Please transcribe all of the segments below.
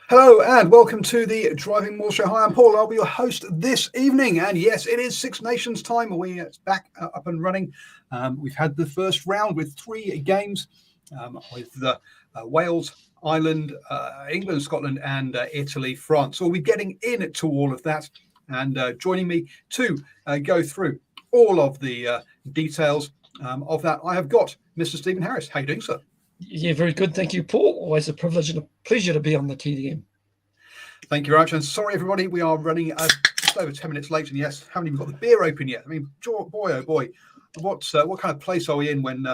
Hello and welcome to the Driving Maul Show. Hi, I'm Paul. I'll be your host this evening. And yes, it is Six Nations time. It's back up and running. We've had the first round with 3 games with Wales, Ireland, England, Scotland, and Italy, France. So we'll be getting into all of that. And joining me to go through all of the details of that, I have got Mr. Stephen Harris. How are you doing, sir? Yeah, very good. Thank you, Paul. Always a privilege and a pleasure to be on the TDM. Thank you very much. And sorry, everybody, we are running just over 10 minutes late. And yes, haven't even got the beer open yet. I mean, boy, oh boy, what kind of place are we in when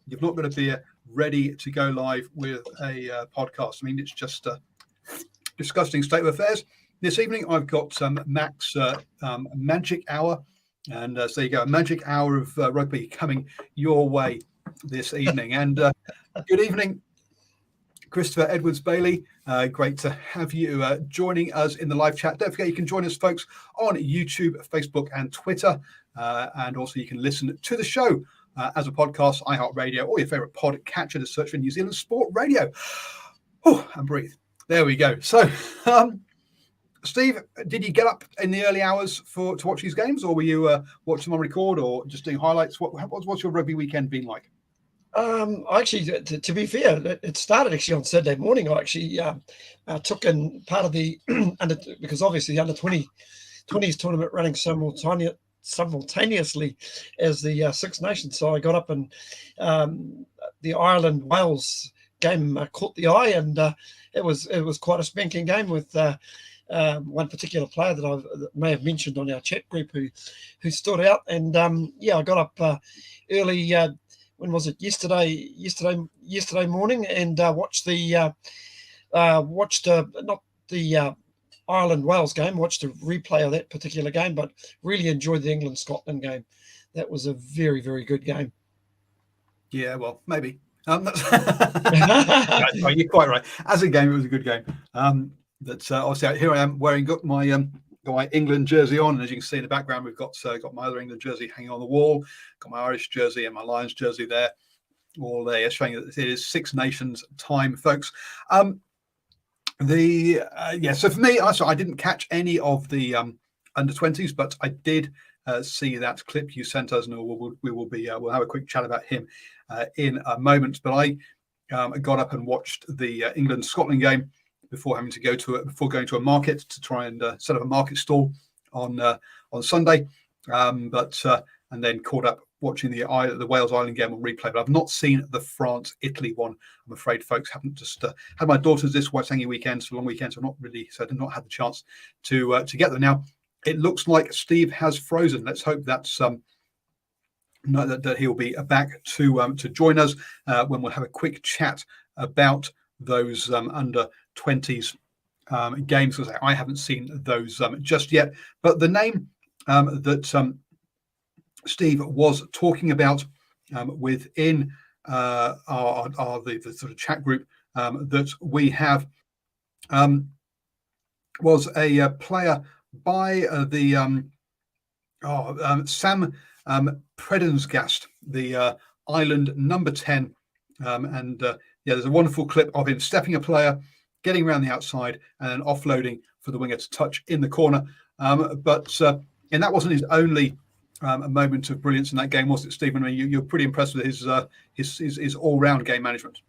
you've not got a beer ready to go live with a podcast? I mean, it's just a disgusting state of affairs. This evening, I've got Mac's Magic Hour. And so there you go, a magic hour of rugby coming your way this evening. And good evening, Christopher Edwards-Bailey. Great to have you joining us in the live chat. Don't forget, you can join us, folks, on YouTube, Facebook, and Twitter. And also, you can listen to the show as a podcast, iHeartRadio, or your favourite pod catcher to search for New Zealand Sport Radio. Oh, and breathe. There we go. So, Steve, did you get up in the early hours to watch these games, or were you watching them on record, or just doing highlights? What's your rugby weekend been like? Actually, to be fair, it started actually on Saturday morning. I actually took in part of the because obviously the under-20s tournament running simultaneously as the Six Nations. So I got up and the Ireland-Wales game caught the eye, and it was quite a spanking game with one particular player that may have mentioned on our chat group who stood out. And I got up early. When was it? Yesterday morning, and watched not the Ireland Wales game. Watched a replay of that particular game, but really enjoyed the England Scotland game. That was a very, very good game. Yeah, well, maybe. You're quite right. As a game, it was a good game. Obviously here I am wearing got my England jersey on, and as you can see in the background, we've got my other England jersey hanging on the wall, got my Irish jersey and my Lions jersey there, all there, showing that it is Six Nations time, folks. So for me, I didn't catch any of the under-20s, but I did see that clip you sent us, and we'll have a quick chat about him in a moment. But I got up and watched the England-Scotland game before going to a market to try and set up a market stall on Sunday, and then caught up watching the Wales Ireland game on replay. But I've not seen the France-Italy one. I'm afraid, folks. Haven't just had my daughters this Waitangi weekend, so long weekend, so I did not have the chance to get them. Now it looks like Steve has frozen. Let's hope that's that he'll be back to join us when we'll have a quick chat about those under-20s games, because I haven't seen those just yet. But the name that Steve was talking about within the sort of chat group that we have was a player by Sam Predensgast, the Ireland number 10, there's a wonderful clip of him stepping a player, getting around the outside, and then offloading for the winger to touch in the corner. And that wasn't his only moment of brilliance in that game, was it, Stephen? I mean, you're pretty impressed with his all-round game management.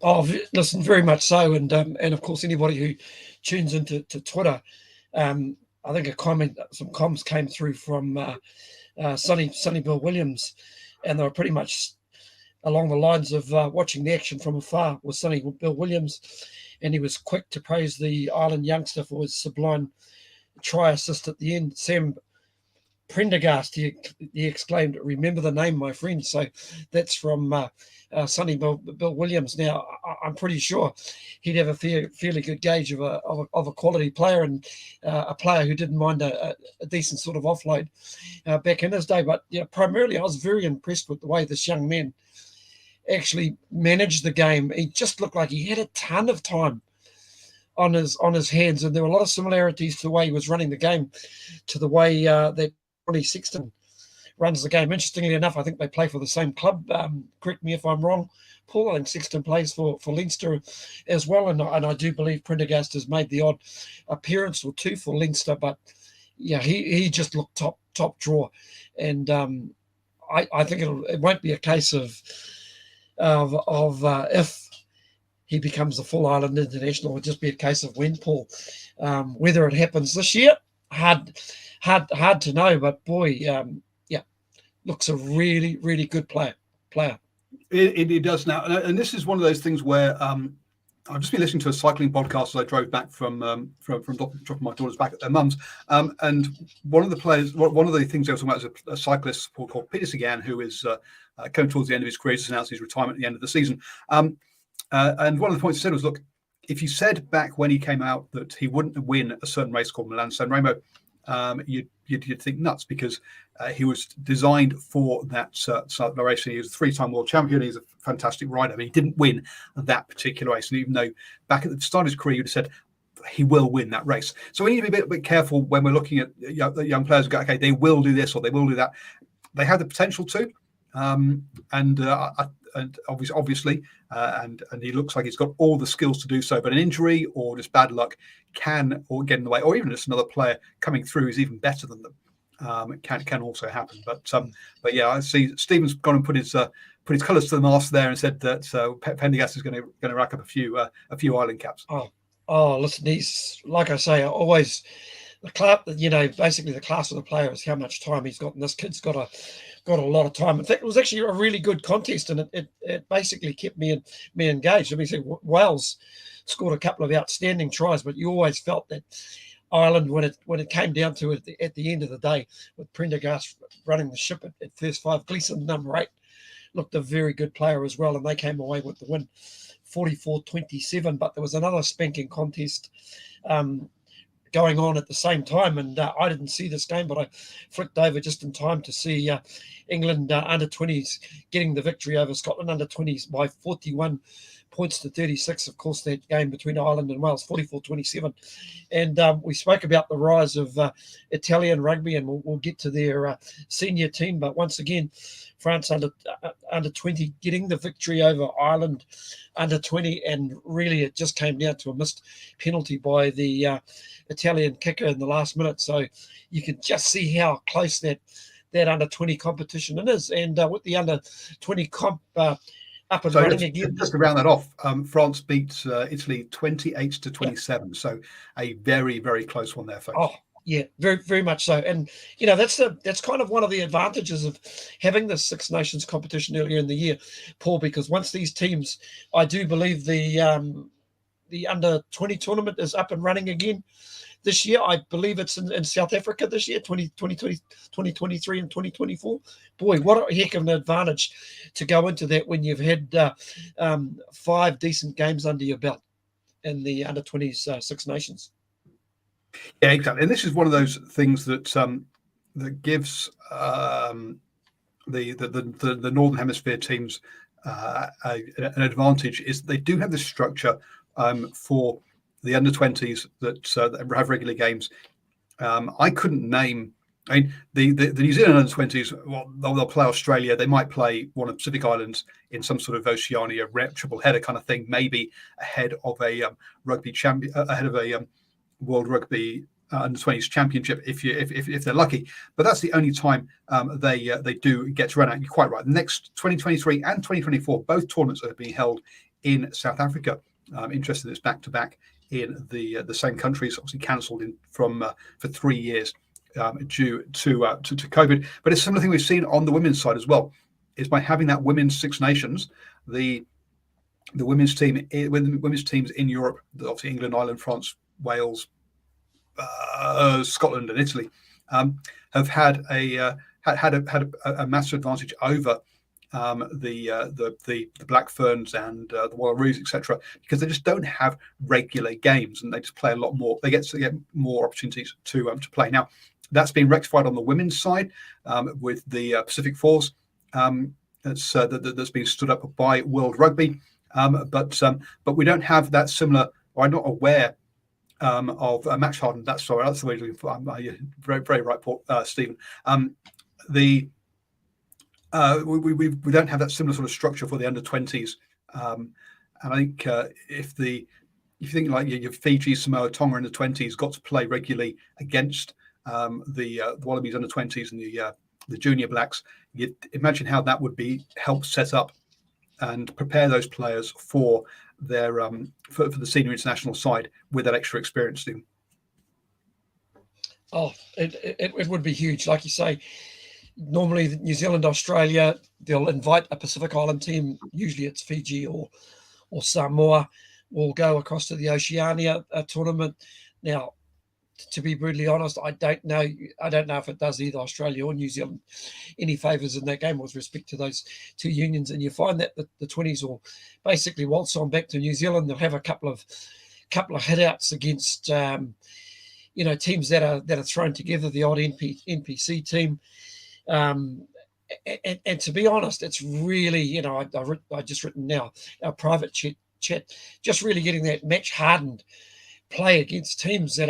Oh, listen, very much so, and of course, anybody who tunes into Twitter, I think some comments came through from Sonny Bill Williams, and they were pretty much along the lines of watching the action from afar with Sonny Bill Williams, and he was quick to praise the Ireland youngster for his sublime try assist at the end. Sam Prendergast, he exclaimed, "Remember the name, my friend." So that's from Sonny Bill Williams. Now, I'm pretty sure he'd have a fairly good gauge of a quality player, and a player who didn't mind a decent sort of offload back in his day. But primarily, I was very impressed with the way this young man actually managed the game. He just looked like he had a ton of time on his hands, and there were a lot of similarities to the way he was running the game to the way that Ronnie Sexton runs the game. Interestingly enough, I think they play for the same club. Correct me if I'm wrong, Paul. I think Sexton plays for Leinster as well, and I do believe Prendergast has made the odd appearance or two for Leinster, but yeah, he just looked top draw, and I think it won't be a case of if he becomes a full Ireland international. It'll just be a case of when, Paul. Whether it happens this year, hard to know. But boy, yeah, looks a really, really good player. It does now, and this is one of those things where I've just been listening to a cycling podcast as I drove back from dropping my daughters back at their mum's, and one of the things they were talking about is a cyclist called Peter Sagan, who is coming towards the end of his career. He's announced his retirement at the end of the season. And one of the points he said was, look, if you said back when he came out that he wouldn't win a certain race called Milan-San Remo, you'd think nuts, because he was designed for that race. He was a 3-time world champion. He's a fantastic rider, but he didn't win that particular race. And even though back at the start of his career, you'd have said he will win that race. So we need to be a bit careful when we're looking at young players who go, okay, they will do this or they will do that. They have the potential to. And obviously, and he looks like he's got all the skills to do so. But an injury or just bad luck can or get in the way, or even just another player coming through who's even better than them can also happen. But yeah, I see Stephen's gone and put his colours to the mast there and said that Prendergast is going to rack up a few Ireland caps. Oh, listen, he's, like I say, always the class. Basically the class of the player is how much time he's got, and this kid's got a lot of time. In fact, it was actually a really good contest, and it basically kept me engaged. I mean, Wales scored a couple of outstanding tries, but you always felt that Ireland, when it came down to it at the end of the day, with Prendergast running the ship at first five, Gleeson number 8 looked a very good player as well, and they came away with the win, 44-27. But there was another spanking contest going on at the same time, and I didn't see this game, but I flicked over just in time to see England under 20s getting the victory over Scotland under 20s by 41 points to 36. Of course, that game between Ireland and Wales, 44-27. And we spoke about the rise of Italian rugby, and we'll get to their senior team. But once again, France under 20 getting the victory over Ireland under 20, and really it just came down to a missed penalty by the Italian kicker in the last minute. So you can just see how close that under 20 competition is. And with the under 20 comp up and running again. Just to round that off, France beat Italy 28-27. Yeah. So a very, very close one there, folks. Oh, yeah, very, very much so. And that's kind of one of the advantages of having the Six Nations competition earlier in the year, Paul, because once these teams, I do believe the under 20 tournament is up and running again this year. I believe it's in South Africa this year, 2023 and 2024. Boy, what a heck of an advantage to go into that when you've had 5 decent games under your belt in the under 20s Six Nations. Yeah, exactly. And this is one of those things that that gives the Northern Hemisphere teams an advantage, is they do have this structure for the under 20s that have regular games. I couldn't name. I mean, the New Zealand under 20s. Well, they'll play Australia. They might play one of the Pacific Islands in some sort of Oceania triple header kind of thing. Maybe ahead of a rugby champion, ahead of a World Rugby under 20s championship, if they're lucky. But that's the only time they do get to run out. You're quite right. The next 2023 and 2024, both tournaments are being held in South Africa. Interesting, it's back to back in the same countries, obviously cancelled for 3 years due to COVID. But it's a similar thing we've seen on the women's side as well, is by having that women's Six Nations, the women's teams in Europe, obviously England, Ireland, France, Wales, Scotland, and Italy, have had a massive advantage over the Black Ferns and the Wallaroos, etc., because they just don't have regular games, and they just play a lot more. They get more opportunities to play. Now, that's been rectified on the women's side with the Pacific Fours that's been stood up by World Rugby, but we don't have that similar. Or I'm not aware of match hardened. That's the way to. Very, very right, Paul, Stephen. We don't have that similar sort of structure for the under-20s, and I think if you think like your Fiji, Samoa, Tonga under-20s got to play regularly against the Wallabies under-20s and the Junior Blacks, you imagine how that would be help set up and prepare those players for their for the senior international side with that extra experience team. Oh, it would be huge. Like you say, normally New Zealand, Australia, they'll invite a Pacific Island team. Usually it's Fiji or Samoa. Will go across to the Oceania tournament. Now, to be brutally honest, I don't know. I don't know if it does either Australia or New Zealand any favours in that game with respect to those two unions. And you find that the 20s will basically waltz on back to New Zealand. They'll have a couple of hitouts against teams that are thrown together. The odd NPC team. And to be honest, it's really, I just written now our private chat, just really getting that match hardened play against teams that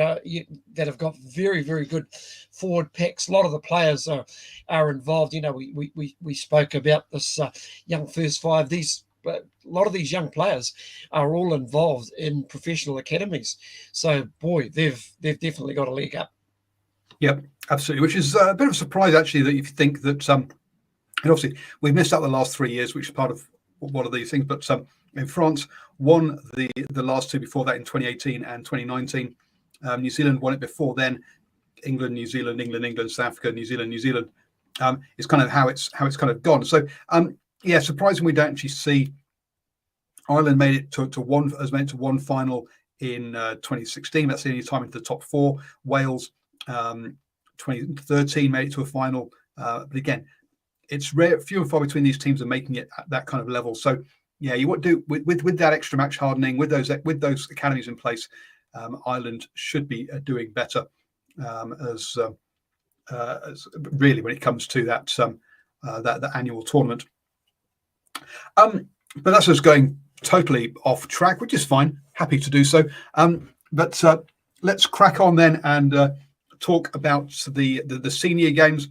have got very, very good forward packs. A lot of the players are involved. We spoke about this young first five. A lot of these young players are all involved in professional academies. So boy, they've definitely got a leg up. Yep, absolutely. Which is a bit of a surprise actually, that if you think that and obviously we've missed out the last 3 years, which is part of one of these things. But in France won the last two before that in 2018 and 2019. New Zealand won it before then. England, New Zealand, England, South Africa, New Zealand. Is kind of how it's kind of gone. So surprisingly, we don't actually see Ireland made it to one final in 2016. That's the only time into the top four. Wales 2013 made it to a final, but again, it's rare, few and far between these teams are making it at that kind of level. So yeah, you would do with that extra match hardening, with those academies in place. Ireland should be doing better as really when it comes to that annual tournament. But that's just going totally off track, which is fine. Happy to do so. But let's crack on then and talk about the senior games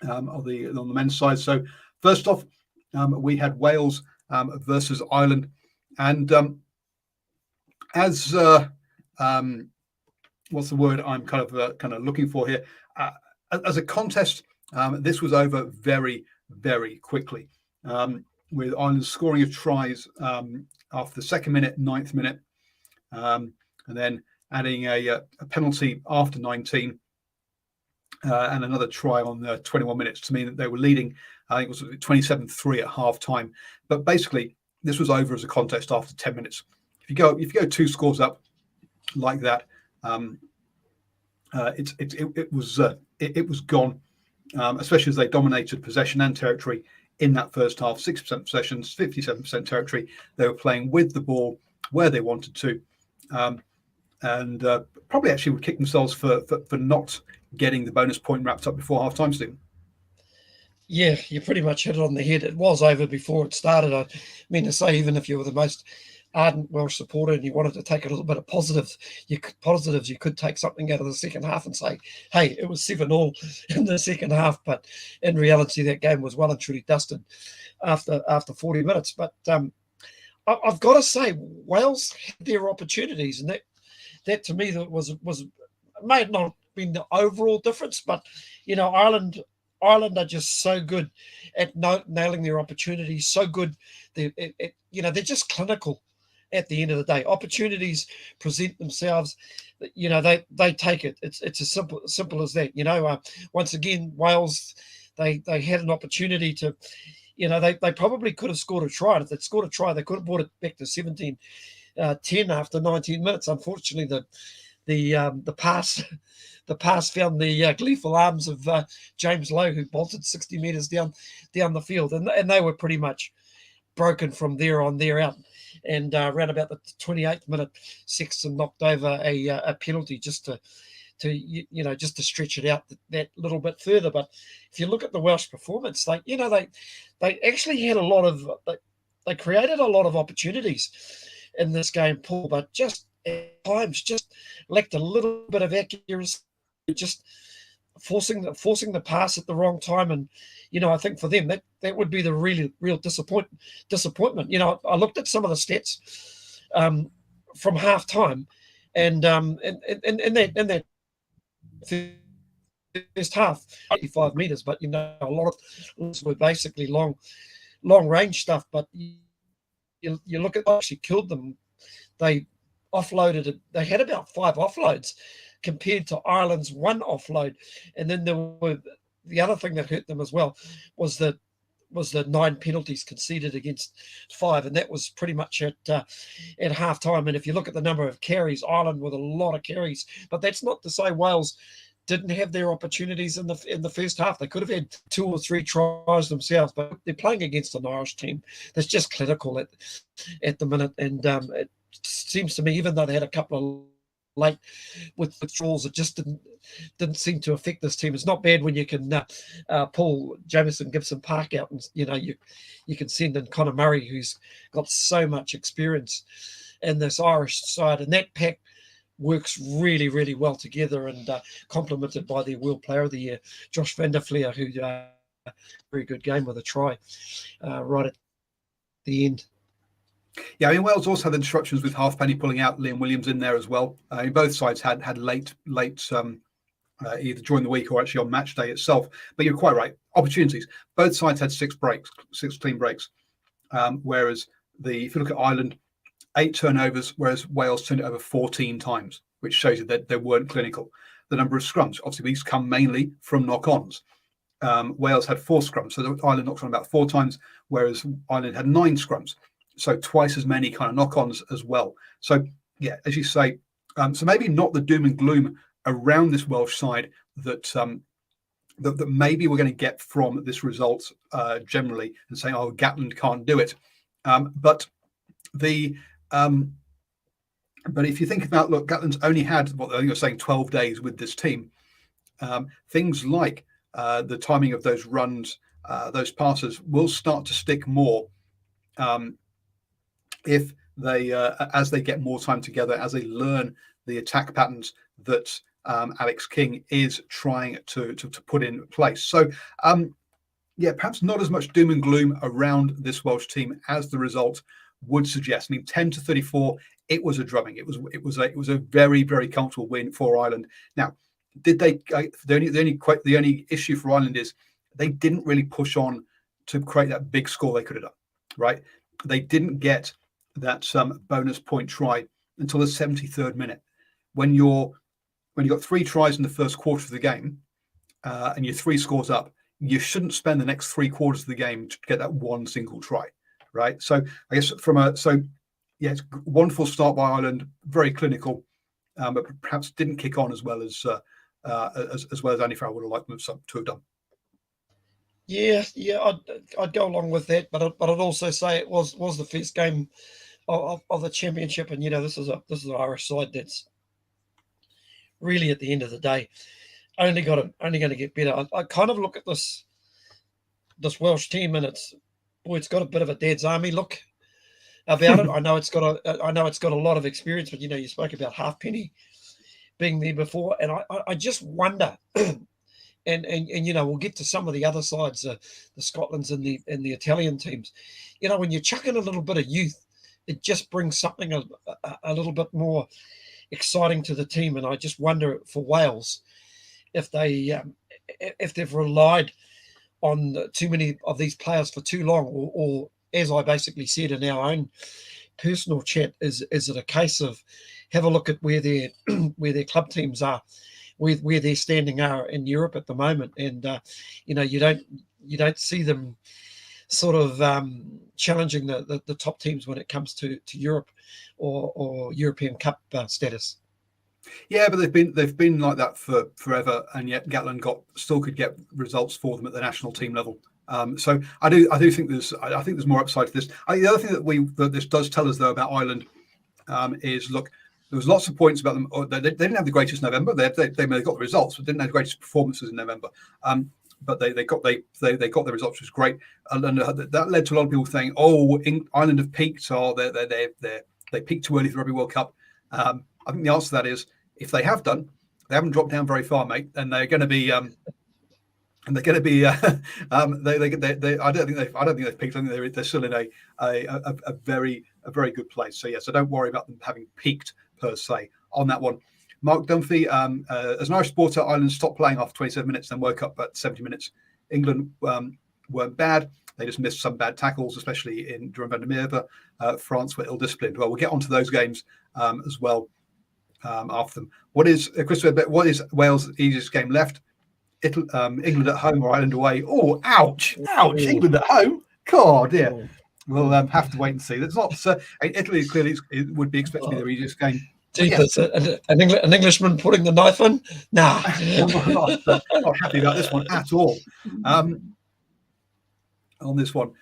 on the men's side. So first off, we had Wales versus Ireland, and as what's the word I'm kind of looking for here? As a contest, this was over very, very quickly, with Ireland scoring of tries after the second minute, 9th minute, and then adding a penalty after 19, and another try on 21 minutes to mean that they were leading. I think it was 27-3 at half time. But basically, this was over as a contest after 10 minutes. If you go two scores up like that, it was gone. Especially as they dominated possession and territory in that first half. 6% possessions, 57% territory. They were playing with the ball where they wanted to, and probably actually would kick themselves for not getting the bonus point wrapped up before half time, Stephen. Yeah, you pretty much hit it on the head. It was over before it started. I mean to say, even if you were the most ardent Welsh supporter and you wanted to take a little bit of positives, you could take something out of the second half and say, hey, it was 7-all in the second half. But in reality, that game was well and truly dusted after 40 minutes. But I've got to say, Wales had their opportunities, and that to me that was may have not been the overall difference, but Ireland are just so good at nailing their opportunities. So good, they're just clinical. At the end of the day, opportunities present themselves. They take it. It's as simple as that. Once again, Wales, they had an opportunity to, they probably could have scored a try. And if they'd scored a try, they could have brought it back to 17-10 after 19 minutes. Unfortunately, the pass found the gleeful arms of James Lowe, who bolted 60 metres down the field, and they were pretty much broken from there out. And around about the 28th minute, Sexton knocked over a penalty just to stretch it out that little bit further. But if you look at the Welsh performance, they actually had they created a lot of opportunities in this game, Paul, but just at times just lacked a little bit of accuracy. forcing the pass at the wrong time. And I think for them that would be the real disappointment. I looked at some of the stats from half time, and in that first half, 85 meters, but a lot of those were basically long range stuff. But you look at actually killed them. They offloaded it. They had about 5 offloads compared to Ireland's 1 offload. And then there were the other thing that hurt them as well was the 9 penalties conceded against 5, and that was pretty much at half time. And if you look at the number of carries, Ireland with a lot of carries, but that's not to say Wales didn't have their opportunities in the first half. They could have had 2 or 3 tries themselves, but they're playing against an Irish team that's just clinical at the minute. And it seems to me, even though they had a couple of late withdrawals, it just didn't seem to affect this team. It's not bad when you can pull Jamison Gibson Park out, and you can send in Conor Murray, who's got so much experience in this Irish side, and that pack works really, really well together, and complemented by their World Player of the Year, Josh van der Fleer, who very good game with a try right at the end. Yeah, I mean, Wales also had the disruptions with Halfpenny pulling out, Liam Williams in there as well. Both sides had late either during the week or actually on match day itself. But you're quite right. Opportunities. Both sides had 6 clean breaks. Whereas if you look at Ireland, 8 turnovers, whereas Wales turned it over 14 times, which shows you that they weren't clinical. The number of scrums, obviously, these come mainly from knock-ons. Wales had 4 scrums, so Ireland knocked on about 4 times, whereas Ireland had 9 scrums. So twice as many kind of knock-ons as well. So yeah, as you say, so maybe not the doom and gloom around this Welsh side that that maybe we're going to get from this result generally, and saying, oh, Gatland can't do it. But if you think about, look, Gatland's only had what I think you're saying 12 days with this team. Things like the timing of those runs, those passes will start to stick more. If they, as they get more time together, as they learn the attack patterns that Alex King is trying to put in place. So, perhaps not as much doom and gloom around this Welsh team as the result would suggest. I mean, 10-34, it was a drubbing. It was a very, very comfortable win for Ireland. Now, did they? The only issue for Ireland is they didn't really push on to create that big score they could have done. Right? They didn't get that bonus point try until the 73rd minute. When you got 3 tries in the first quarter of the game, and you're 3 scores up, you shouldn't spend the next 3 quarters of the game to get that one single try, right? So I guess it's a wonderful start by Ireland, very clinical, but perhaps didn't kick on as well as Andy Farrell would have liked them to have done. Yeah, I'd go along with that, but I'd also say it was the first game of the championship, and this is an Irish side that's really, at the end of the day, only going to get better. I kind of look at this Welsh team, and it's got a bit of a Dad's Army look about it. I know it's got a lot of experience, but you spoke about Halfpenny being there before, and I just wonder. And we'll get to some of the other sides, the Scotlands and the Italian teams. When you chuck in a little bit of youth, it just brings something a little bit more exciting to the team. And I just wonder for Wales if they've relied on too many of these players for too long, or as I basically said in our own personal chat, is it a case of have a look at where their club teams are, where their standing are in Europe at the moment, and you don't see them sort of challenging the top teams when it comes to Europe or European Cup status. Yeah, but they've been like that for forever, and yet Gatland still could get results for them at the national team level. So I do think there's more upside to this. The other thing that this does tell us though about Ireland is, look, there was lots of points about them. They didn't have the greatest November. They may have got the results, but didn't have the greatest performances in November. But they got the results, which was great, and that led to a lot of people saying, "Oh, Ireland have peaked. Oh, they peaked too early for every World Cup." I think the answer to that is, if they have done, They haven't dropped down very far, mate, and they're going to be. And they're going to be. They. I don't think they've peaked. I think they're still in a very good place. So yeah. So don't worry about them having peaked per se on that one. Mark Dunphy, as an Irish supporter, Ireland stopped playing after 27 minutes, then woke up at 70 minutes. England weren't bad. They just missed some bad tackles, especially in during Van der Meer. But France were ill-disciplined. Well, we'll get onto those games as well after them. What is Christopher? What is Wales' easiest game left? England at home or Ireland away? Oh, ouch! Ouch! Ooh. England at home. God, dear. Oh. We'll have to wait and see. That's not. Italy clearly it would be expected to be their easiest game. Jeepers, an Englishman putting the knife in? Nah. I'm not happy about this one at all. On this one.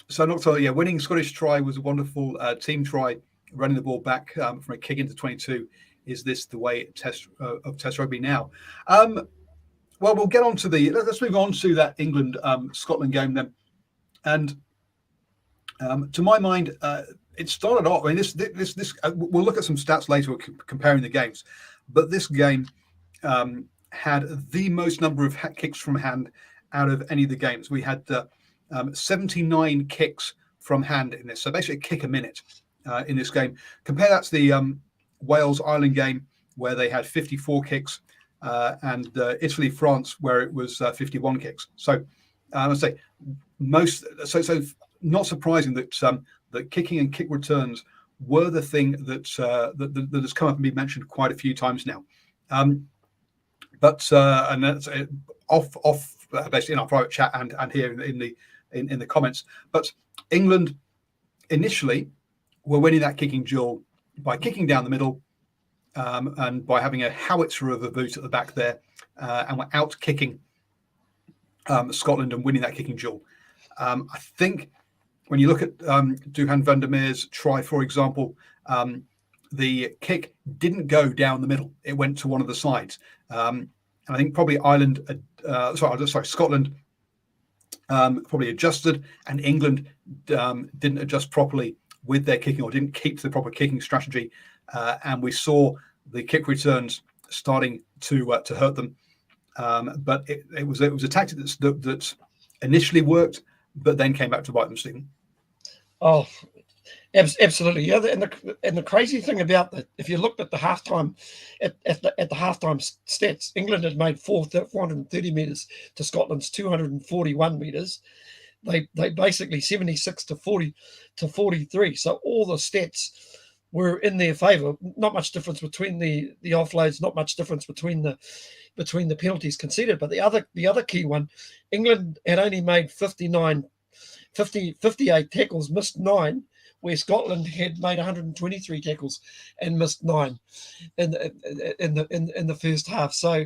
So not so. Yeah, winning Scottish try was a wonderful team try. Running the ball back from a kick into 22. Is this the way of Test rugby now? Well, we'll get on to let's move on to that England Scotland game then. And to my mind, it started off. I mean, this. We'll look at some stats later comparing the games, but this game had the most number of kicks from hand out of any of the games. We had 79 kicks from hand in this, so basically a kick a minute in this game. Compare that to the Wales-Ireland game where they had 54 kicks, and Italy-France where it was 51 kicks. So I'd say so not surprising that that kicking and kick returns were the thing that has come up and been mentioned quite a few times now. But and that's off basically in our private chat and here in the comments. But England initially were winning that kicking duel by kicking down the middle and by having a howitzer of a boot at the back there, and were out kicking Scotland and winning that kicking duel. I think when you look at Duhan van der Meer's try, for example, the kick didn't go down the middle; it went to one of the sides. And I think probably Scotland probably adjusted, and England didn't adjust properly with their kicking or didn't keep the proper kicking strategy, and we saw the kick returns starting to hurt them. But it was a tactic that initially worked, but then came back to bite them, Stephen. Oh, absolutely. Yeah, and the crazy thing about that, if you looked at the halftime, at the halftime stats, England had made 430 meters to Scotland's 241 meters. They basically 76 to 43. So all the stats were in their favour. Not much difference between the offloads. Not much difference between the penalties conceded. But the other key one, England had only made 58 tackles, missed 9, where Scotland had made 123 tackles and missed 9 in the first half. So,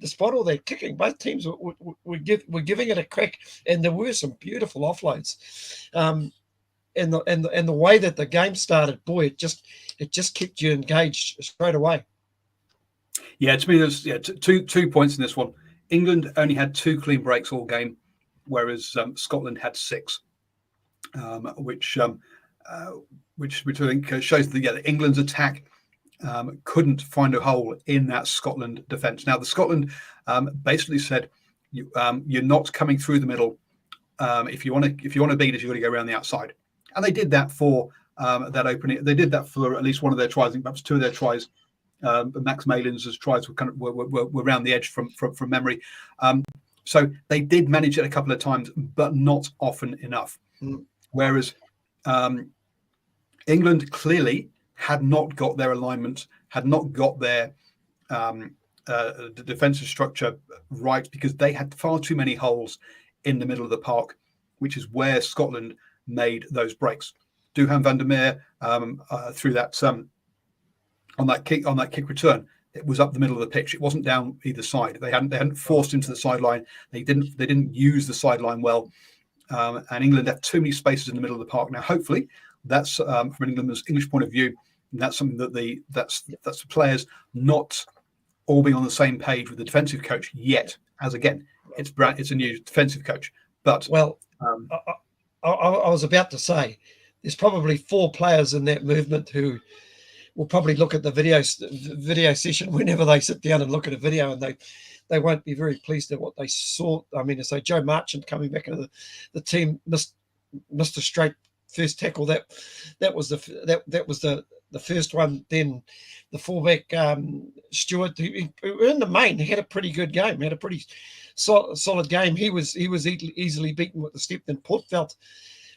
despite all their kicking, both teams were giving it a crack, and there were some beautiful offloads. And the way that the game started, boy, it just kept you engaged straight away. Yeah, to me, there's 2 points in this one. England only had 2 clean breaks all game, whereas Scotland had 6, which I think shows that England's attack couldn't find a hole in that Scotland defence. Now, the Scotland basically said, "You're not coming through the middle. If you want to beat us, you've got to go around the outside." And they did that for that opening. They did that for at least one of their tries. I think perhaps 2 of their tries. Max Malin's tries were around the edge from memory. So they did manage it a couple of times, but not often enough. Whereas England clearly had not got their alignment, had not got their the defensive structure right, because they had far too many holes in the middle of the park, which is where Scotland made those breaks. Duhan van der Meer through that on that kick return, it was up the middle of the pitch. It wasn't down either side. They hadn't forced into the sideline. They didn't use the sideline well, and England had too many spaces in the middle of the park. Now, hopefully, that's from an English point of view. That's something that that's the players not all being on the same page with the defensive coach yet. As again, it's a new defensive coach. But I was about to say, there's probably 4 players in that movement who will probably look at the video session whenever they sit down and look at a video, and they won't be very pleased at what they saw. I mean, to say Joe Marchant coming back into the team missed a straight first tackle. That was the first one. Then the fullback Stewart, who in the main had a pretty good game, had a pretty solid game. He was easily beaten with the step. Then Portfeld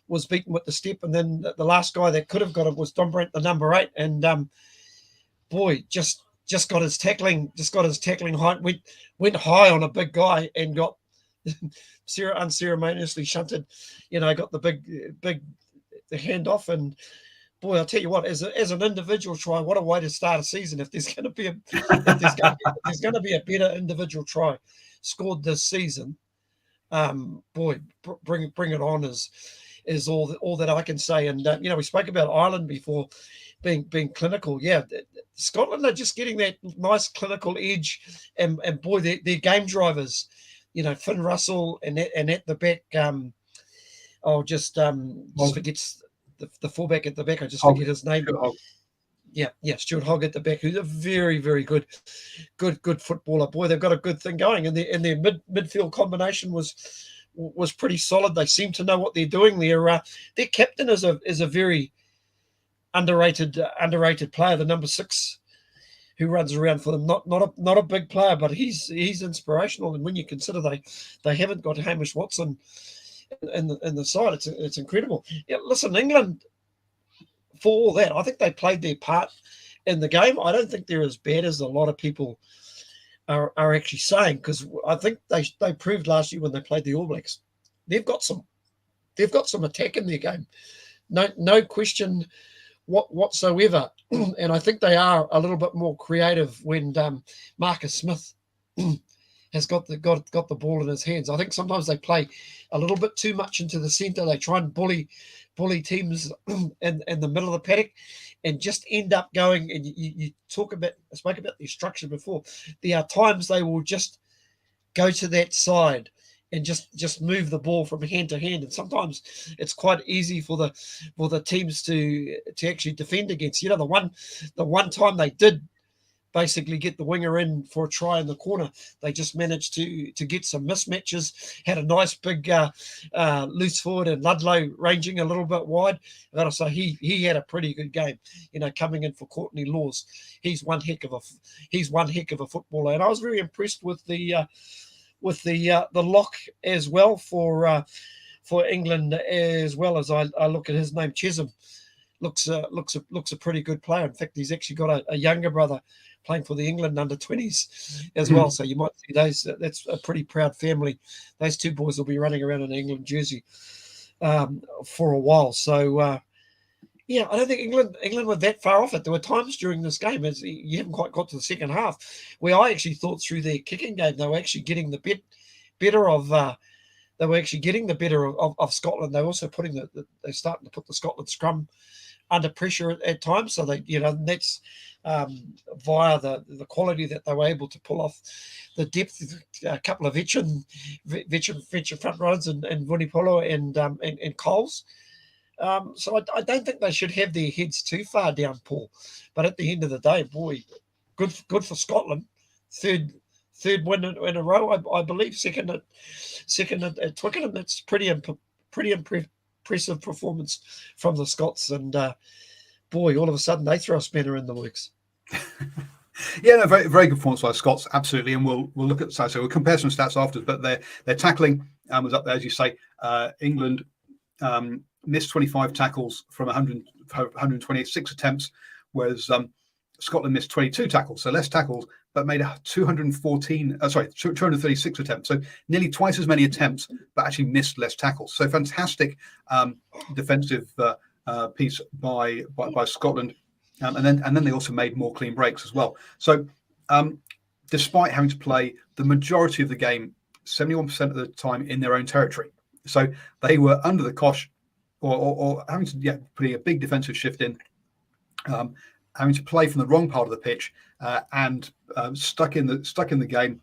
was beaten with the step, and then the last guy that could have got it was Don Brandt, the number 8, and boy, just got his tackling height, went high on a big guy and got unceremoniously shunted. Got the big the handoff, and boy, I'll tell you what, as an individual try, what a way to start a season. If there's going to be a better individual try scored this season, boy, bring it on is all that I can say. And we spoke about Ireland before being clinical. Yeah, Scotland are just getting that nice clinical edge, and boy, they're game drivers. Finn Russell and at the back, forgets the fullback at the back. I just forget his name. Stuart Hogg at the back, who's a very, very good footballer. Boy, they've got a good thing going, and their midfield combination was pretty solid. They seem to know what they're doing. Their captain is a very underrated player, the number 6, who runs around for them. Not a big player, but he's inspirational. And when you consider they haven't got Hamish Watson in the side, it's incredible. Yeah, listen, England, for all that, I think they played their part in the game. I don't think they're as bad as a lot of people are actually saying, because I think they proved last year when they played the All Blacks, they've got some attack in their game, no question whatsoever. And I think they are a little bit more creative when Marcus Smith has got the ball in his hands. I think sometimes they play a little bit too much into the centre. They try and bully teams in the middle of the paddock, and just end up going. And you spoke about the structure before. There are times they will just go to that side and just move the ball from hand to hand, and sometimes it's quite easy for the teams to actually defend against. The one time they did basically get the winger in for a try in the corner, they just managed to get some mismatches. Had a nice big loose forward, and Ludlow ranging a little bit wide. I gotta say he had a pretty good game. Coming in for Courtney Laws, he's one heck of a footballer, and I was very impressed with the lock as well for England, as well as I look at his name, Chisholm. Looks a pretty good player. In fact, he's actually got a younger brother playing for the England under-20s as well. So you might see those. That's a pretty proud family. Those two boys will be running around in an England jersey for a while. So I don't think England were that far off it. There were times during this game, as you haven't quite got to the second half, where I actually thought through their kicking game they were actually getting the better of. They were actually getting the better of Scotland. They're also they're starting to put the Scotland scrum under pressure at times. So that's via the quality that they were able to pull off the depth. A couple of veteran front runners and Vunipolo and Coles. So I don't think they should have their heads too far down, Paul. But at the end of the day, boy, good for Scotland. Third win in a row, I believe. Second at Twickenham. That's pretty impressive performance from the Scots. And boy, all of a sudden they throw a spanner in the works. Very, very good performance by the Scots, absolutely. And we'll look at so we'll compare some stats afterwards. But their tackling was up there, as you say. England missed 25 tackles from 126 attempts, whereas Scotland missed 22 tackles, so less tackles, but made 236 attempts, so nearly twice as many attempts, but actually missed less tackles. So fantastic defensive piece by Scotland, and then they also made more clean breaks as well. So despite having to play the majority of the game, 71% of the time in their own territory, so they were under the cosh, or having to putting a big defensive shift in. Having to play from the wrong part of the pitch and stuck in the game,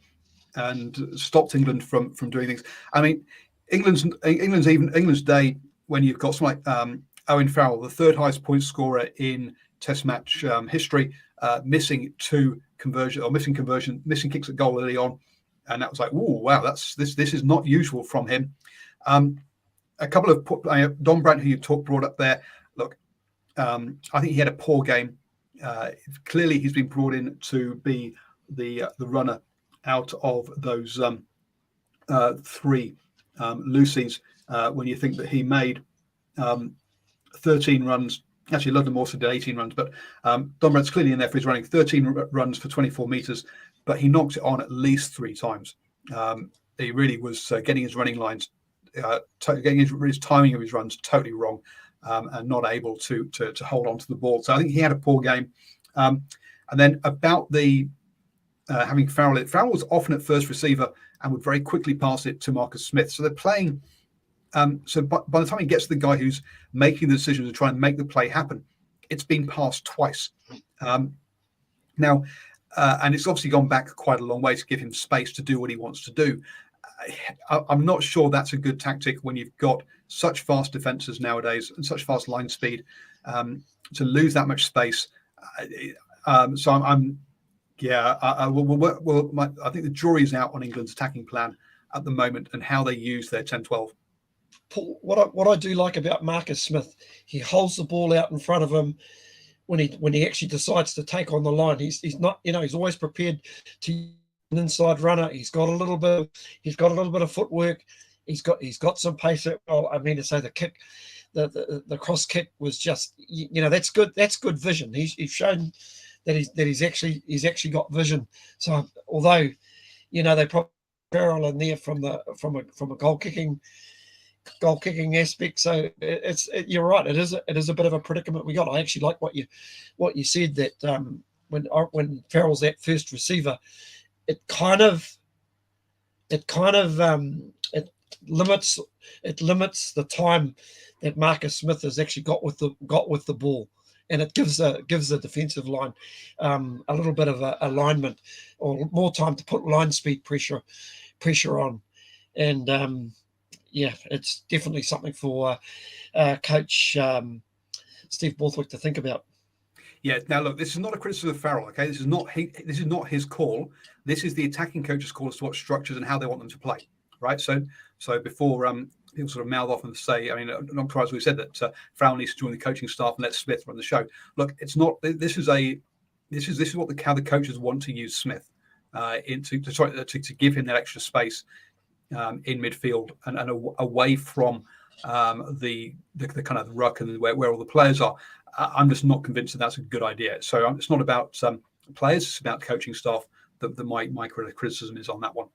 and stopped England from doing things. I mean, England's day when you've got someone like Owen Farrell, the third highest point scorer in Test match history, missing missing kicks at goal early on, and that was like, oh wow, this is not usual from him. A couple of Don Brandt, who you brought up there. Look, I think he had a poor game. Clearly, he's been brought in to be the runner out of those 3 Lucy's. When you think that he made 13 runs, actually Ludlam also did 18 runs, but Don Brandt's clearly in there for his running 13 runs for 24 meters, but he knocks it on at least 3 times. He really was getting his running lines, getting his timing of his runs totally wrong, and not able to hold on to the ball. So I think he had a poor game. And then about the having Farrell, Farrell was often at first receiver and would very quickly pass it to Marcus Smith. So they're playing. So by the time he gets to the guy who's making the decision to try and make the play happen, it's been passed twice. Now, and it's obviously gone back quite a long way to give him space to do what he wants to do. I'm not sure that's a good tactic when you've got such fast defenses nowadays and such fast line speed, to lose that much space. So I think the jury's out on England's attacking plan at the moment and how they use their 10-12. Paul, what I do like about Marcus Smith, he holds the ball out in front of him when he actually decides to take on the line. He's not, he's always prepared to an inside runner. He's got a little bit of footwork. He's got some pace. Well, I mean to say the kick, the cross kick was just, that's good. That's good vision. He's shown that he's actually got vision. So although, they probably barrel in there from a goal kicking aspect. So you're right. It is a bit of a predicament we got. I actually like what you said, that when Farrell's that first receiver, it limits the time that Marcus Smith has actually got with the ball, and it gives the defensive line a little bit of alignment or more time to put line speed pressure on, and it's definitely something for Coach Steve Borthwick to think about. Yeah. Now, look, this is not a criticism of Farrell. Okay, this is not his call. This is the attacking coach's call as to what structures and how they want them to play. Right. So before people sort of mouth off and say, I mean, not surprised we said that Farrell needs to join the coaching staff and let Smith run the show. Look, it's not. This is what how the coaches want to use Smith to give him that extra space in midfield and away from the kind of ruck and where all the players are. I'm just not convinced that that's a good idea. So it's not about players; it's about coaching staff. That my criticism is on that one.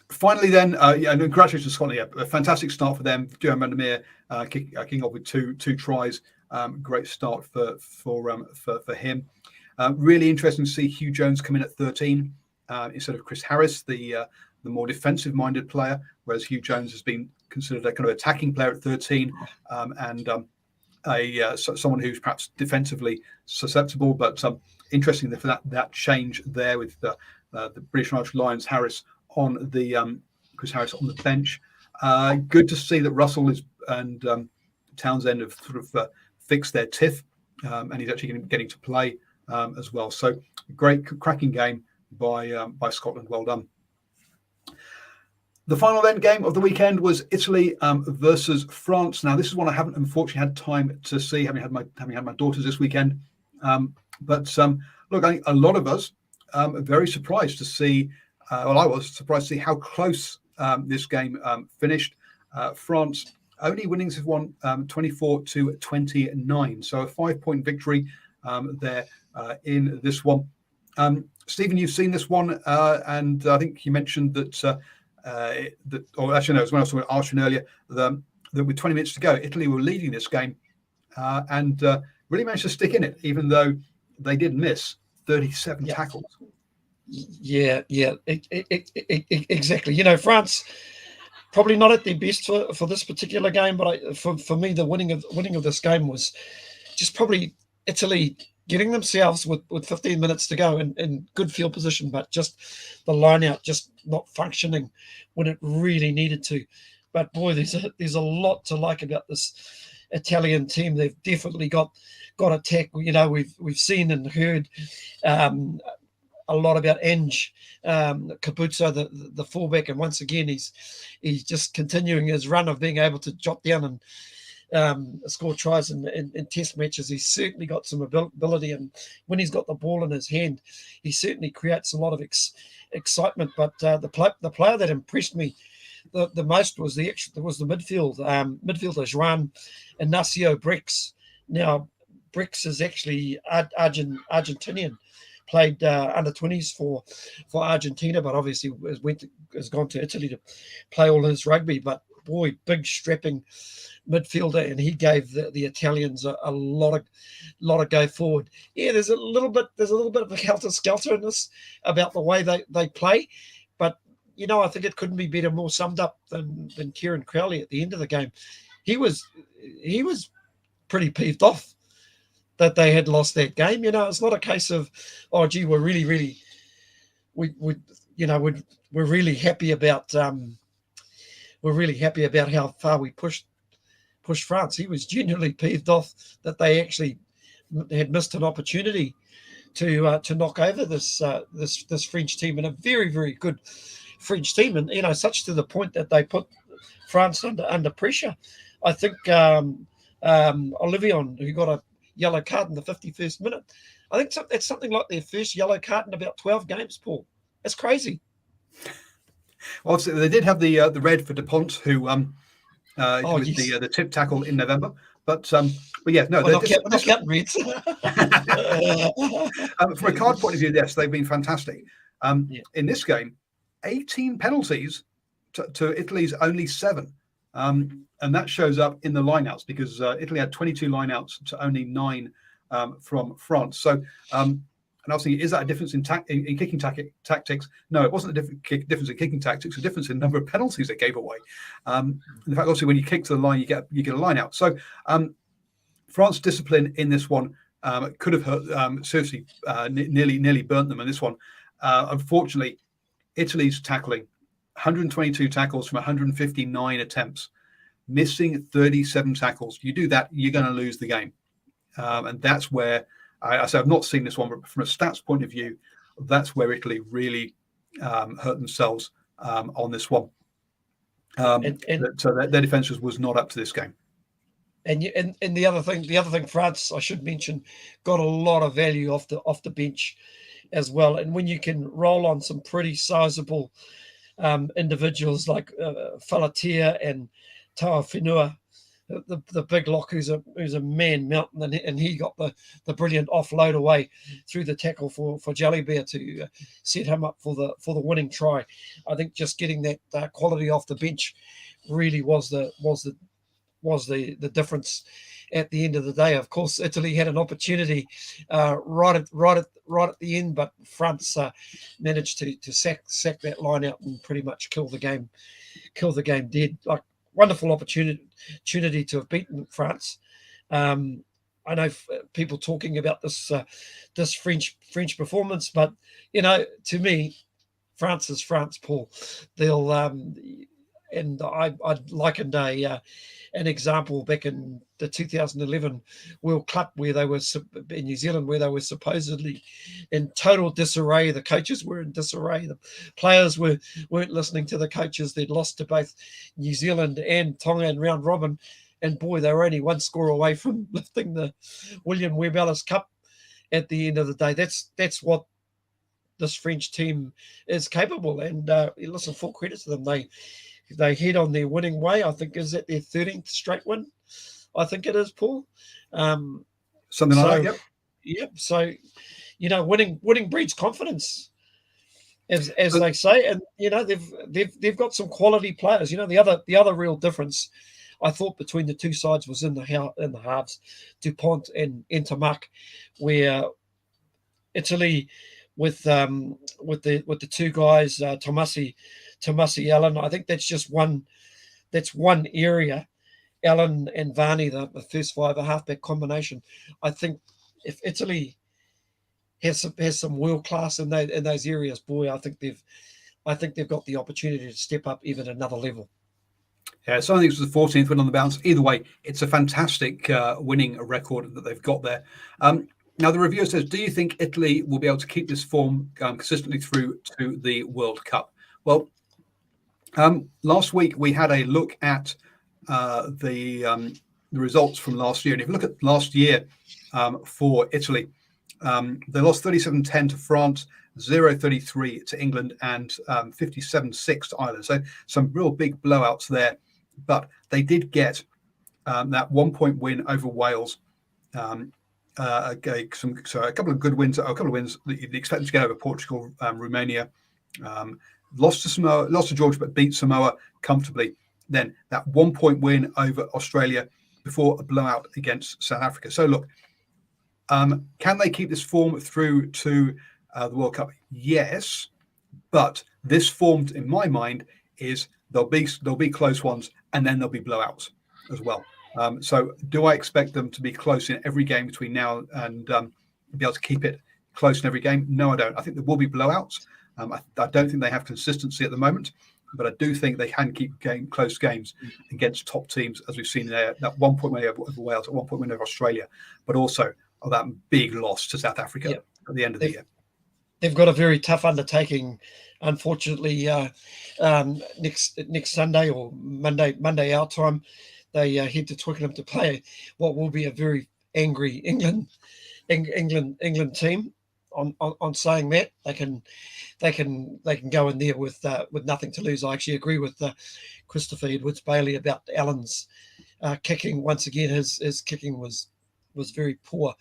Finally, then, and congratulations to Scotland. Yeah, a fantastic start for them. Johan van der Meer kicking off with two tries. Great start for him. Really interesting to see Hugh Jones come in at 13 instead of Chris Harris, the more defensive-minded player, whereas Hugh Jones has been considered a kind of attacking player at 13 and someone who's perhaps defensively susceptible. But interesting for that change there with the British and Irish Lions, Harris on the Chris Harris on the bench. Good to see that Russell and Townsend have sort of fixed their tiff, and he's actually getting to play as well. So great, cracking game by Scotland. Well done. The final then game of the weekend was Italy versus France. Now this is one I haven't unfortunately had time to see, having had my daughters this weekend. But look, I think a lot of us are very surprised to see. I was surprised to see how close this game finished. France only winnings have won 24-29, so a 5-point victory there in this one. Stephen, you've seen this one, and I think you mentioned that. Or actually, no, it was when I was talking about Archon earlier. That with 20 minutes to go, Italy were leading this game, and really managed to stick in it, even though they did miss 37 tackles. Yeah, exactly. France probably not at their best for this particular game, but for me, the winning of this game was just probably Italy getting themselves with 15 minutes to go in good field position, but just the line out just not functioning when it really needed to. But boy, there's a lot to like about this Italian team. They've definitely got attack. We've seen and heard a lot about Ange Capuzzo, the fullback, and once again he's just continuing his run of being able to jot down and score tries in test matches. He's certainly got some ability, and when he's got the ball in his hand, he certainly creates a lot of excitement. But the player that impressed me the most was the midfield. Midfielder Joan Inacio Brix. Now, Brix is actually Argentinian. Played under 20s for Argentina, but obviously has gone to Italy to play all his rugby. But boy, big strapping midfielder, and he gave the Italians a lot of go forward. Yeah, there's a little bit of a helter skelter in this about the way they play, but I think it couldn't be better, more summed up than Kieran Crowley at the end of the game. He was pretty peeved off that they had lost that game. It's not a case of, oh gee, we're really we're really happy about how far we pushed France. He was genuinely peeved off that they actually had missed an opportunity to knock over this French team, and a very, very good French team, and such to the point that they put France under pressure. I think Olivion, who got a yellow card in the 51st minute, I think it's something like their first yellow card in about 12 games, Paul. That's crazy. Well, obviously, they did have the red for Dupont, who yes. the tip tackle in November. But yeah, no, not counting reds. From a card point of view, yes, they've been fantastic. In this game, 18 penalties to Italy's only 7. And that shows up in the lineouts, because Italy had 22 lineouts to only 9 from France. So, and obviously, is that a difference in kicking tactics? No, it wasn't a difference in kicking tactics. A difference in the number of penalties they gave away. In fact, obviously, when you kick to the line, you get a line out. So, France's discipline in this one could have hurt, seriously, nearly burnt them in this one. Unfortunately, Italy's tackling, 122 tackles from 159 attempts, missing 37 tackles. You do that, you're going to lose the game. And that's where, I've not seen this one, but from a stats point of view, that's where Italy really hurt themselves on this one. So their defence was not up to this game. And the other thing, France, I should mention, got a lot of value off the bench as well. And when you can roll on some pretty sizable individuals like Falatia and Tawafenua, the big lock who's a man mountain, and he got the brilliant offload away through the tackle for Jalibert to set him up for the winning try. I think just getting that quality off the bench really was the difference at the end of the day. Of course, Italy had an opportunity right at the end, but France managed to sack that line out and pretty much kill the game dead. Like, wonderful opportunity to have beaten France. I know people talking about this French performance, but to me, France is France, Paul. They'll and I likened an example back in the 2011 World Cup where they were in New Zealand, where they were supposedly in total disarray. The coaches were in disarray. The players weren't listening to the coaches. They'd lost to both New Zealand and Tonga in round robin, and boy, they were only one score away from lifting the William Webb Ellis Cup at the end of the day. That's what this French team is capable. And listen, full credit to them. They head on their winning way. I think, is that their 13th straight win? I think it is, Paul. Something like that, yep. Yep. So, winning breeds confidence, as they say. And they've got some quality players. The other real difference I thought between the two sides was in the halves, Dupont and Intermark, where Italy with the two guys, Tomasi Allen. I think that's just one area. Allen and Varney, the first five, a halfback combination. I think if Italy has some world class in those areas, boy, I think they've got the opportunity to step up even another level. Yeah, so I think it was the 14th win on the bounce. Either way, it's a fantastic winning record that they've got there. Now, the reviewer says, do you think Italy will be able to keep this form consistently through to the World Cup? Well, last week we had a look at the results from last year. And if you look at last year for Italy, they lost 37-10 to France, 0-33 to England, and 57-6 to Ireland. So some real big blowouts there. But they did get that 1-point win over Wales. So a couple of good wins, a couple of wins that you'd expect to get over Portugal, Romania. Lost to Samoa, lost to Georgia, but beat Samoa comfortably. Then that 1-point win over Australia before a blowout against South Africa. So look, can they keep this form through to the World Cup? Yes, but this form, in my mind, is there'll be close ones, and then there'll be blowouts as well. So do I expect them to be close in every game between now and be able to keep it close in every game? No, I don't. I think there will be blowouts. I don't think they have consistency at the moment, but I do think they can keep close games against top teams, as we've seen there. That 1-point win over Wales, a 1-point win over Australia, but also that big loss to South Africa at the end of the year. They've got a very tough undertaking, unfortunately. Next Sunday or Monday our time, they head to Twickenham to play what will be a very angry England team. On saying that, they can go in there with nothing to lose. I actually agree with Christopher Edwards-Bailey about Allen's kicking. Once again, his kicking was very poor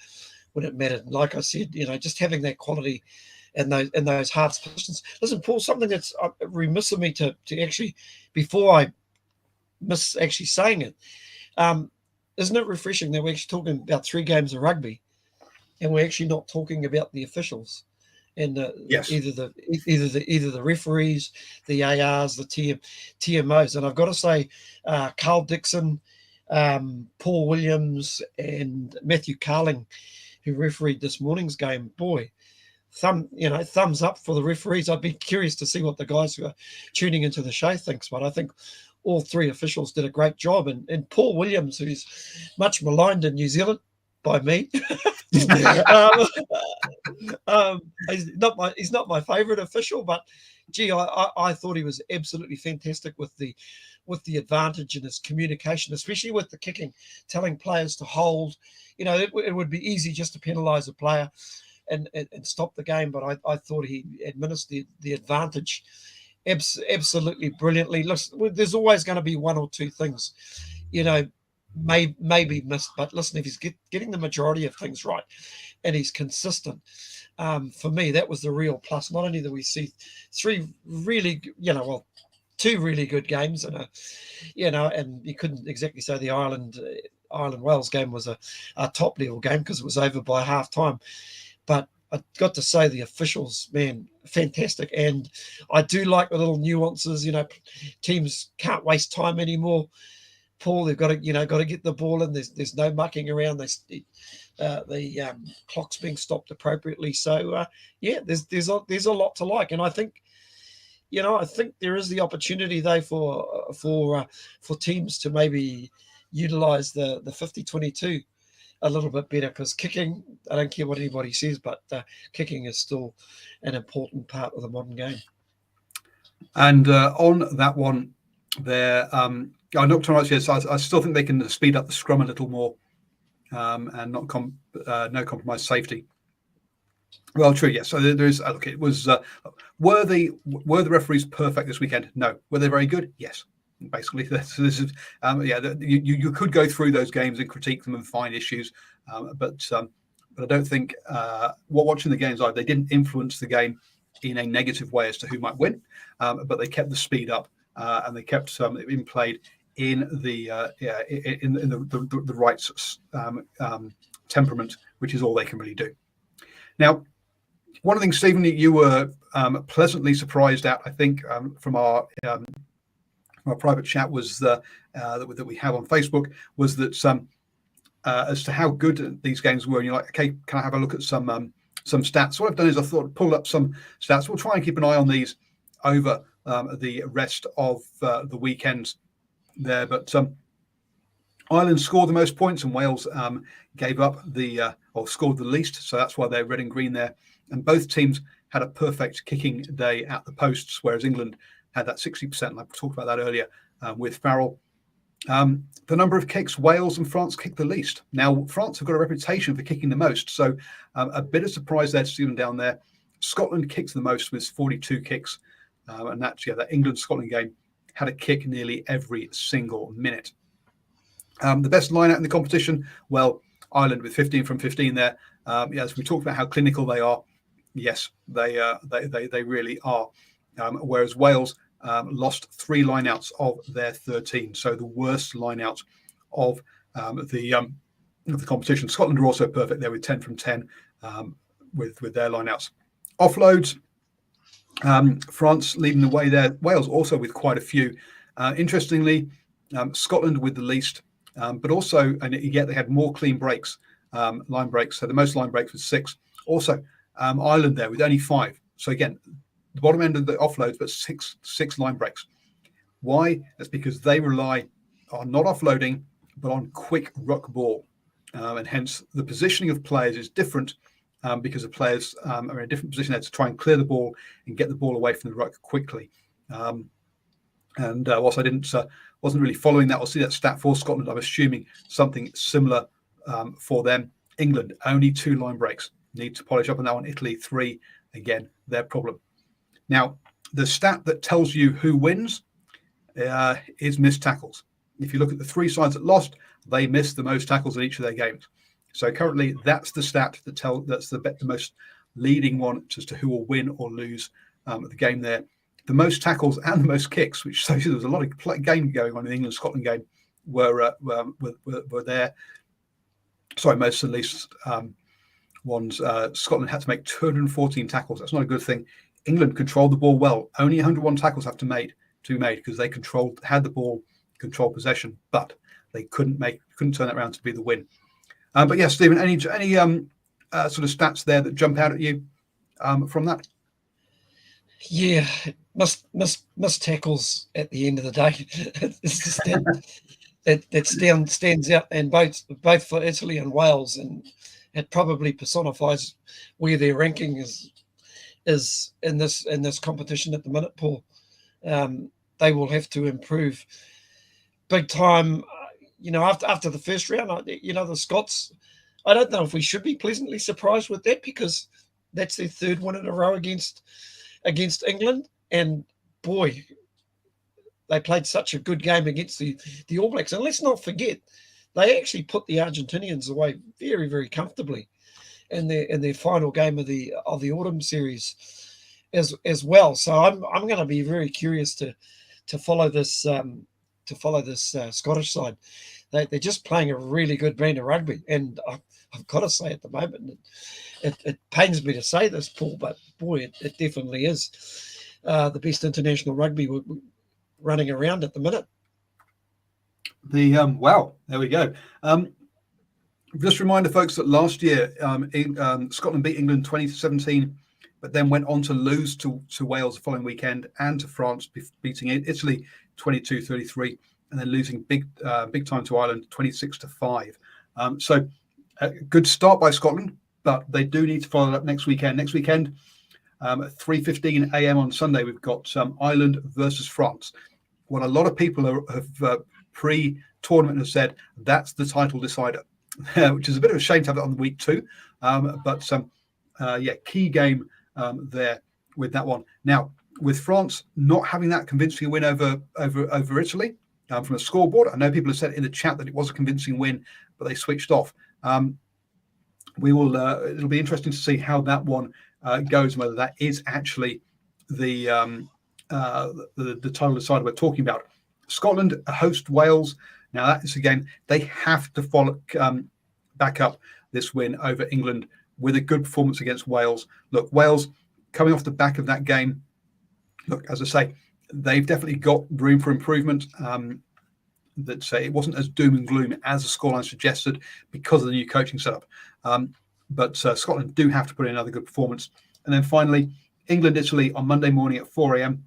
when it mattered. And like I said, just having that quality in those hard positions. Listen, Paul, something that's remiss of me to actually, before I miss actually saying it, isn't it refreshing that we're actually talking about 3 games of rugby, and we're actually not talking about the officials and yes, either the referees, the ARs, the TMOs. And I've got to say, Carl Dixon, Paul Williams, and Matthew Carling, who refereed this morning's game, boy, thumbs up for the referees. I'd be curious to see what the guys who are tuning into the show thinks, but I think all 3 officials did a great job. And Paul Williams, who's much maligned in New Zealand by me, he's not my favourite official, but gee, I thought he was absolutely fantastic with the advantage in his communication, especially with the kicking, telling players to hold. It would be easy just to penalise a player and stop the game, but I thought he administered the advantage absolutely brilliantly. Listen, there's always going to be 1 or 2 things, maybe missed, but listen, if he's getting the majority of things right and he's consistent, for me, that was the real plus. Not only that we see 3 really, 2 really good games, and and you couldn't exactly say the Ireland-Wales game was a top level game because it was over by half time. But I got to say the officials, man, fantastic. And I do like the little nuances. Teams can't waste time anymore. Paul, they've got to get the ball in. There's no mucking around. The clock's being stopped appropriately. So there's a lot to like. And I think there is the opportunity though for teams to maybe utilize the 50-22 a little bit better, because kicking, I don't care what anybody says, but kicking is still an important part of the modern game. And on that one there, I'm not too much here, so I still think they can speed up the scrum a little more and not no compromise safety. Well, true, yes. So there is. Look, it was. Were the referees perfect this weekend? No. Were they very good? Yes. Basically, this is. You could go through those games and critique them and find issues, but I don't think watching the games live, they didn't influence the game in a negative way as to who might win, but they kept the speed up and they kept it being played in the right temperament, which is all they can really do. Now, one of the things, Stephen, you were pleasantly surprised at, I think, from our private chat was that we have on Facebook, was that as to how good these games were. And you're like, okay, can I have a look at some stats? What I've done is I pulled up some stats. We'll try and keep an eye on these over the rest of the weekends. there. But Ireland scored the most points, and Wales gave up or scored the least. So that's why they're red and green there. And both teams had a perfect kicking day at the posts, whereas England had that 60%. And I talked about that earlier with Farrell. The number of kicks, Wales and France kicked the least. Now, France have got a reputation for kicking the most. So a bit of surprise there to see them down there. Scotland kicked the most with 42 kicks. And that England-Scotland game had a kick nearly every single minute. The best line-out in the competition, well, Ireland with 15 from 15 there. As we talked about how clinical they are, yes, they really are. Whereas Wales lost 3 line-outs of their 13, so the worst line-out of the competition. Scotland are also perfect there with 10 from 10 with their line-outs. Offloads, France leading the way there. Wales also with quite a few. Interestingly, Scotland with the least. But also, and yet they had more clean breaks, line breaks. So the most line breaks was 6. Also, Ireland there with only 5. So again, the bottom end of the offloads, but six line breaks. Why? That's because they rely on not offloading, but on quick ruck ball. And hence the positioning of players is different because the players are in a different position there to try and clear the ball and get the ball away from the ruck quickly. And whilst I wasn't really following that or see that stat for Scotland, I'm assuming something similar for them. England, only 2 line breaks. Need to polish up on that one. Italy, 3. Again, their problem. Now, the stat that tells you who wins is missed tackles. If you look at the 3 sides that lost, they missed the most tackles in each of their games. So currently, that's the stat that's the most leading one as to who will win or lose the game there. The most tackles and the most kicks, which shows you there was a lot of game going on in the England-Scotland game, were there. Sorry, most and least ones. Scotland had to make 214 tackles. That's not a good thing. England controlled the ball well. Only 101 tackles have to be made because they had the ball, controlled possession, but they couldn't turn it around to be the win. But yeah, Stephen, any sort of stats there that jump out at you from that? Yeah, missed tackles at the end of the day. It's just that stands out, and both for Italy and Wales, and it probably personifies where their ranking is in this competition at the minute, Paul. They will have to improve big time. After the first round, the Scots. I don't know if we should be pleasantly surprised with that, because that's their 3rd win in a row against England, and boy, they played such a good game against the All Blacks. And let's not forget, they actually put the Argentinians away very, very comfortably in their final game of the autumn series as well. So I'm going to be very curious to follow this Scottish side. They're just playing a really good brand of rugby, and I've got to say at the moment, it pains me to say this, Paul, but boy, it definitely is the best international rugby running around at the minute. Wow, there we go. Just reminder, folks, that last year Scotland beat England 20-17, but then went on to lose to Wales the following weekend, and to France, beating Italy 22-33, and then losing big time to Ireland 26-5. So a good start by Scotland, but they do need to follow it up next weekend. Next weekend, at 3:15 a.m. on Sunday, we've got Ireland versus France. What a lot of people have pre-tournament have said, that's the title decider, which is a bit of a shame to have it on the week 2. But key game there with that one. Now, with France not having that convincing win over Italy from a scoreboard, I know people have said in the chat that it was a convincing win, but they switched off. It'll be interesting to see how that one goes, and whether that is actually the title decider we're talking about. Scotland host Wales. Now that is, again, they have to follow back up this win over England with a good performance against Wales. Look, Wales coming off the back of that game. Look, as I say, they've definitely got room for improvement. It wasn't as doom and gloom as the scoreline suggested because of the new coaching setup. But Scotland do have to put in another good performance. And then finally, England-Italy on Monday morning at 4 a.m.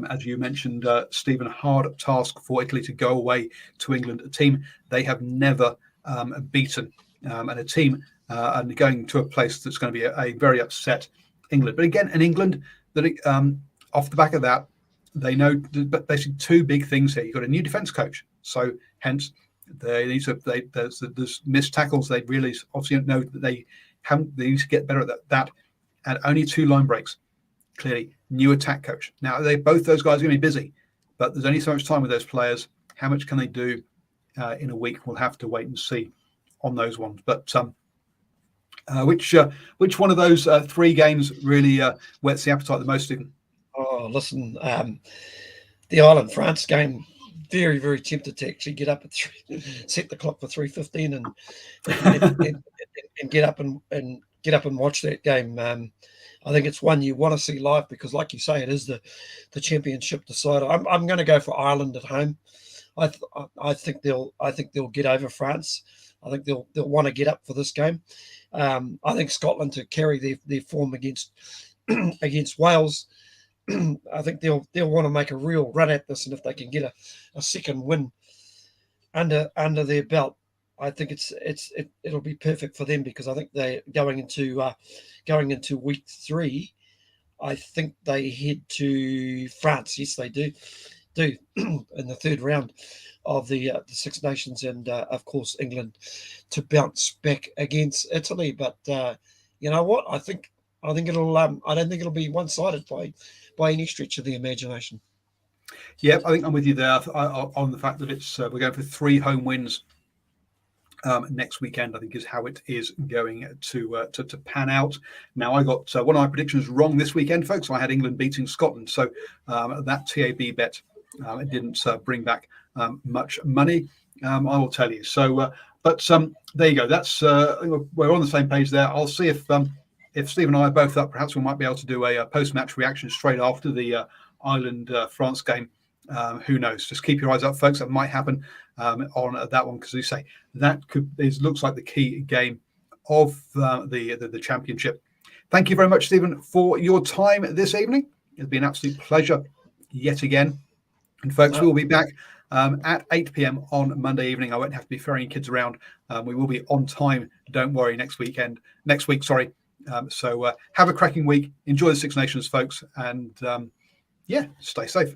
As you mentioned, Stephen, hard task for Italy to go away to England, a team they have never beaten, and a team and going to a place that's going to be a very upset England. But again, in England, that off the back of that, they know basically two big things here. You've got a new defence coach, so hence they need to. There's missed tackles. They really obviously know that they need to get better at that, and only 2 line breaks. Clearly, new attack coach. Now, both those guys are going to be busy, but there's only so much time with those players. How much can they do in a week? We'll have to wait and see on those ones. But which one of those 3 games really whets the appetite the most, Stephen? Oh, listen, the Ireland-France game, very, very tempted to actually get up at 3, set the clock for 3:15 and get up and watch that game. I think it's one you want to see live because, like you say, it is the championship decider. I'm going to go for Ireland at home. I think they'll get over France. I think they'll want to get up for this game. I think Scotland to carry their form against Wales. I think they'll want to make a real run at this, and if they can get a second win under their belt, I think it'll be perfect for them because I think they're going into week 3. I think they head to France. Yes, they do in the 3rd round of the Six Nations, and of course England to bounce back against Italy. But you know what? I think it'll. I don't think it'll be one-sided by any stretch of the imagination. Yeah, I think I'm with you there on the fact that it's we're going for 3 home wins next weekend. I think is how it is going to pan out. Now, I got one of my predictions wrong this weekend, folks. I had England beating Scotland, so that TAB bet it didn't bring back much money. I will tell you. So, but there you go. That's we're on the same page there. I'll see if Steve and I are both up. Perhaps we might be able to do a post-match reaction straight after the Ireland-France game. Who knows? Just keep your eyes up, folks. That might happen on that one because you say that looks like the key game of the championship. Thank you very much, Stephen, for your time this evening. It's been an absolute pleasure yet again. And folks, we'll be back at 8 p.m. on Monday evening. I won't have to be ferrying kids around. We will be on time. Don't worry. Next week. So have a cracking week. Enjoy the Six Nations, folks, and stay safe.